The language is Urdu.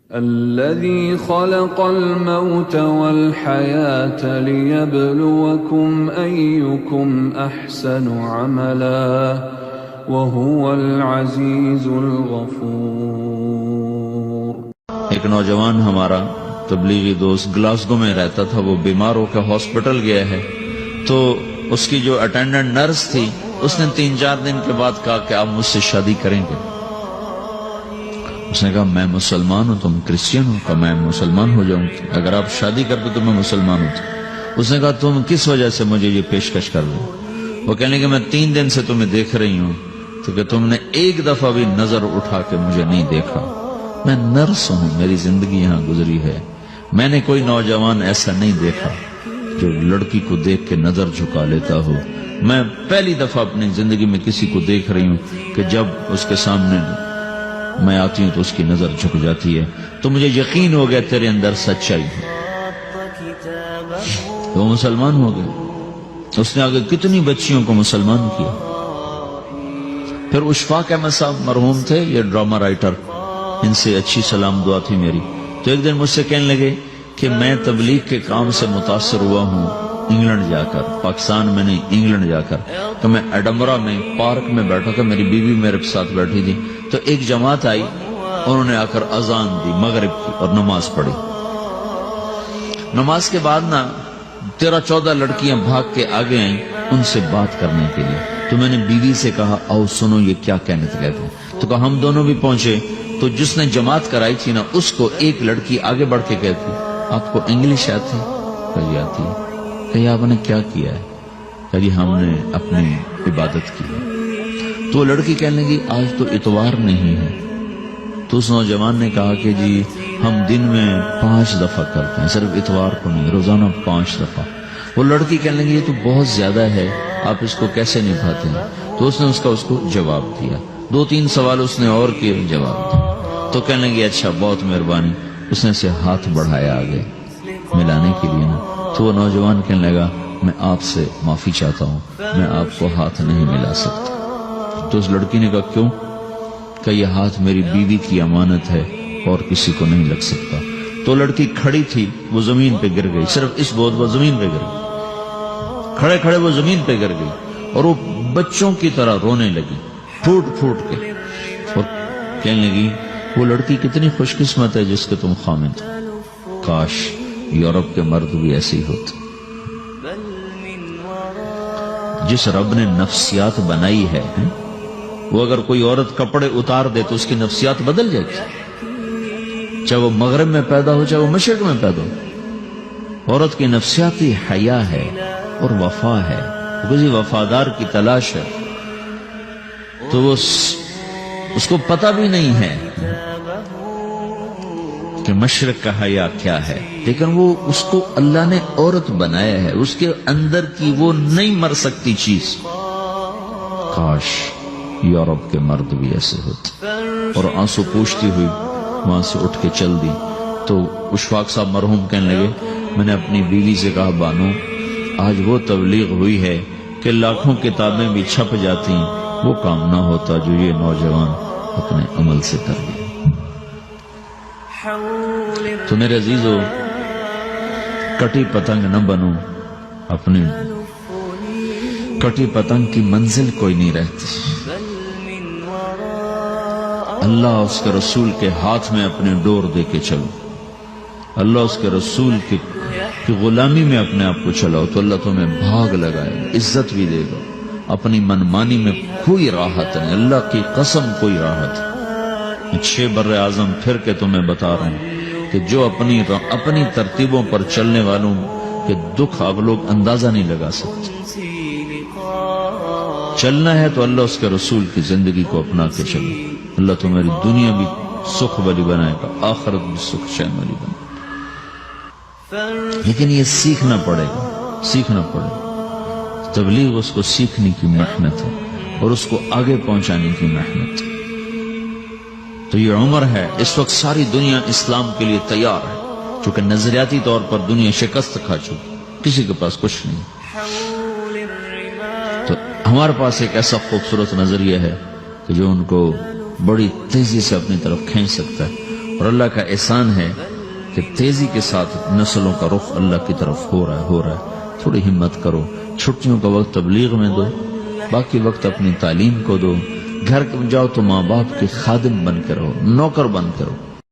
الذي خلق الموت والحياة ليبلوكم أيكم أحسن عملا وهو العزيز الغفور۔ ایک نوجوان ہمارا تبلیغی دوست گلاسگو میں رہتا تھا، وہ بیمار ہو کے ہاسپٹل گیا ہے، تو اس کی جو اٹینڈنٹ نرس تھی اس نے 3-4 دن کے بعد کہا کہ آپ مجھ سے شادی کریں گے؟ اس نے کہا میں مسلمان ہوں، تم کرسچین ہو؟ کہا میں مسلمان ہو جاؤں، اگر آپ شادی کرتے تو میں مسلمان ہوں۔ اس نے کہا تم کس وجہ سے مجھے یہ پیشکش کر رہے ہو؟ وہ کہنے کہ میں 3 دن سے تمہیں دیکھ رہی ہوں تو کہ تم نے ایک دفعہ بھی نظر اٹھا کے مجھے نہیں دیکھا، میں نرس ہوں، میری زندگی یہاں گزری ہے، میں نے کوئی نوجوان ایسا نہیں دیکھا جو لڑکی کو دیکھ کے نظر جھکا لیتا ہو، میں پہلی دفعہ اپنی زندگی میں کسی کو دیکھ رہی ہوں کہ جب اس کے سامنے میں آتی ہوں تو اس کی نظر جھک جاتی ہے، تو مجھے یقین ہو گیا تیرے اندر سچائی ہے۔ تو مسلمان ہو گئے۔ اس نے آگے کتنی بچیوں کو مسلمان کیا۔ پھر اشفاق احمد صاحب مرحوم تھے، یہ ڈرامہ رائٹر، ان سے اچھی سلام دعا تھی میری، تو ایک دن مجھ سے کہنے لگے کہ میں تبلیغ کے کام سے متاثر ہوا ہوں انگلینڈ جا کر، پاکستان میں نہیں، انگلینڈ جا کر۔ تو میں ایڈنبرا میں پارک میں بیٹھا تھا، میری بیوی میرے ساتھ بیٹھی تھی، تو ایک جماعت آئی، انہوں نے آ کر اذان دی مغرب کی اور نماز پڑھی۔ نماز کے بعد 13-14 لڑکیاں بھاگ کے آگے آئیں ان سے بات کرنے کے لیے، تو میں نے بیوی سے کہا آؤ سنو یہ کیا کہنے کہتے ہیں، تو کہا ہم دونوں بھی پہنچے، تو جس نے جماعت کرائی تھی اس کو ایک لڑکی آگے بڑھ کے کہتی آپ کو انگلش آتی؟ کہی آتی ہے۔ کہی آپ نے کیا کیا ہے؟ کہی ہم نے اپنی عبادت کی۔ تو لڑکی کہنے لگی آج تو اتوار نہیں ہے، تو اس نوجوان نے کہا کہ جی ہم دن میں 5 دفعہ کرتے ہیں، صرف اتوار کو نہیں، روزانہ 5 دفعہ۔ وہ لڑکی کہنے لگی یہ تو بہت زیادہ ہے، آپ اس کو کیسے نبھاتے ہیں؟ تو اس نے اس کو جواب دیا، 2-3 سوال اس نے اور کیے، جواب دیا۔ تو کہنے لگی اچھا بہت مہربانی، اس نے سے ہاتھ بڑھایا آگے ملانے کے لیے تو وہ نوجوان کہنے لگا میں آپ سے معافی چاہتا ہوں، میں آپ کو ہاتھ نہیں ملا سکتا۔ تو اس لڑکی نے کہا کیوں؟ کہ یہ ہاتھ میری بیوی کی امانت ہے اور کسی کو نہیں لگ سکتا۔ تو لڑکی کھڑی تھی، وہ زمین پہ گر گئی، صرف اس بہت وہ زمین پہ گر گئی، کھڑے کھڑے وہ زمین پہ گر گئی اور وہ بچوں کی طرح رونے لگی پھوٹ پھوٹ کے، اور کہنے لگی وہ لڑکی کتنی خوش قسمت ہے جس کے تم خامد، کاش یورپ کے مرد بھی ایسے ہی ہوتے۔ جس رب نے نفسیات بنائی ہے وہ اگر کوئی عورت کپڑے اتار دے تو اس کی نفسیات بدل جائے گی، چاہے وہ مغرب میں پیدا ہو چاہے وہ مشرق میں پیدا ہو۔ عورت کی نفسیاتی حیا ہے اور وفا ہے، کسی وفادار کی تلاش ہے، تو وہ اس کو پتہ بھی نہیں ہے کہ مشرق کا حیا کیا ہے، لیکن وہ اس کو اللہ نے عورت بنایا ہے، اس کے اندر کی وہ نہیں مر سکتی چیز۔ کاش یورپ کے مرد بھی ایسے ہوتے۔ اور آنسو پوچھتی ہوئی وہاں سے اٹھ کے چل دی۔ تو اشفاق صاحب مرحوم کہنے لگے میں نے اپنی بیوی سے کہا بانو آج وہ تبلیغ ہوئی ہے کہ لاکھوں کتابیں بھی چھپ جاتی، وہ کام نہ ہوتا جو یہ نوجوان اپنے عمل سے کر گئے۔ تو میرے عزیزو کٹی پتنگ نہ بنو، اپنی کٹی پتنگ کی منزل کوئی نہیں رہتی۔ اللہ اس کے رسول کے ہاتھ میں اپنے ڈور دے کے چلو، اللہ اس کے رسول کی غلامی میں اپنے آپ کو چلاؤ تو اللہ تمہیں بھاگ لگائے گا، عزت بھی دے گا۔ اپنی منمانی میں کوئی راحت نہیں، اللہ کی قسم کوئی راحت نہیں۔ 6 بر اعظم پھر کے تمہیں بتا رہے ہیں کہ جو اپنی ترتیبوں پر چلنے والوں کے دکھ آپ لوگ اندازہ نہیں لگا سکتے۔ چلنا ہے تو اللہ اس کے رسول کی زندگی کو اپنا کے چلو، اللہ تمہاری دنیا بھی سکھ والی بنائے گا، آخرت بھی سکھ چین والی بنائے گا۔ لیکن یہ سیکھنا پڑے گا، سیکھنا پڑے گا۔ تبلیغ اس کو سیکھنے کی محنت ہے اور اس کو آگے پہنچانے کی محنت ہے۔ تو یہ عمر ہے، اس وقت ساری دنیا اسلام کے لیے تیار ہے، چونکہ نظریاتی طور پر دنیا شکست کھا چکی، کسی کے پاس کچھ نہیں۔ تو ہمارے پاس ایک ایسا خوبصورت نظریہ ہے کہ جو ان کو بڑی تیزی سے اپنی طرف کھینچ سکتا ہے، اور اللہ کا احسان ہے کہ تیزی کے ساتھ نسلوں کا رخ اللہ کی طرف ہو رہا ہے. تھوڑی ہمت کرو، چھٹیوں کا وقت تبلیغ میں دو، باقی وقت اپنی تعلیم کو دو. گھر جاؤ تو ماں باپ کے خادم بن کے رہو، نوکر بن کے رہو.